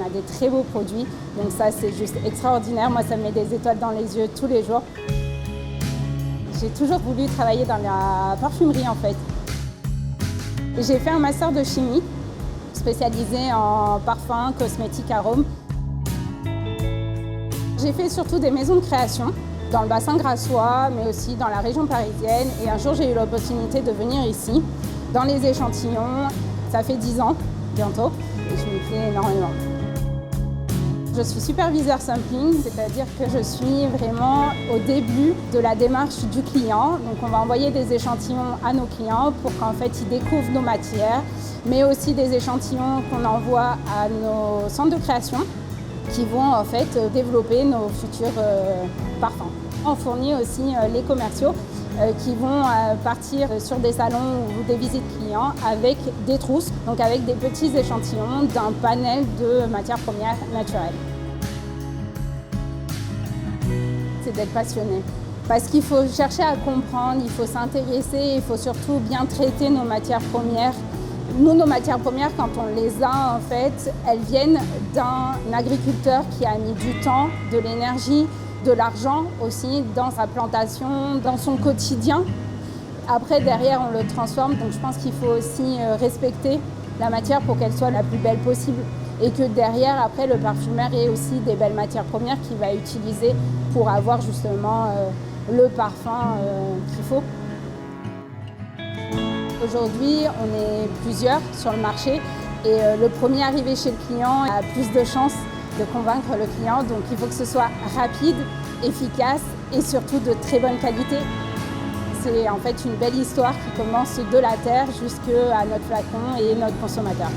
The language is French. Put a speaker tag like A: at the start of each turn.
A: a des très beaux produits. Donc ça, c'est juste extraordinaire. Moi, ça me met des étoiles dans les yeux tous les jours. J'ai toujours voulu travailler dans la parfumerie, en fait. J'ai fait un master de chimie, spécialisé en parfums, cosmétiques, arômes. J'ai fait surtout des maisons de création, dans le bassin grassois, mais aussi dans la région parisienne. Et un jour, j'ai eu l'opportunité de venir ici, dans les échantillons. Ça fait 10 ans, bientôt, et je m'y plais énormément. Je suis superviseur sampling, c'est-à-dire que je suis vraiment au début de la démarche du client. Donc on va envoyer des échantillons à nos clients pour qu'en fait ils découvrent nos matières, mais aussi des échantillons qu'on envoie à nos centres de création qui vont en fait développer nos futurs parfums. On fournit aussi les commerciaux qui vont partir sur des salons ou des visites clients avec des trousses, donc avec des petits échantillons d'un panel de matières premières naturelles. C'est d'être passionné. Parce qu'il faut chercher à comprendre, il faut s'intéresser, il faut surtout bien traiter nos matières premières. Nous, nos matières premières, quand on les a, en fait, elles viennent d'un agriculteur qui a mis du temps, de l'énergie, de l'argent aussi dans sa plantation, dans son quotidien. Après, derrière, on le transforme. Donc, je pense qu'il faut aussi respecter la matière pour qu'elle soit la plus belle possible. Et que derrière, après, le parfumeur ait aussi des belles matières premières qu'il va utiliser pour avoir justement le parfum qu'il faut. Aujourd'hui, on est plusieurs sur le marché et le premier arrivé chez le client a plus de chances de convaincre le client. Donc il faut que ce soit rapide, efficace et surtout de très bonne qualité. C'est en fait une belle histoire qui commence de la terre jusqu'à notre flacon et notre consommateur.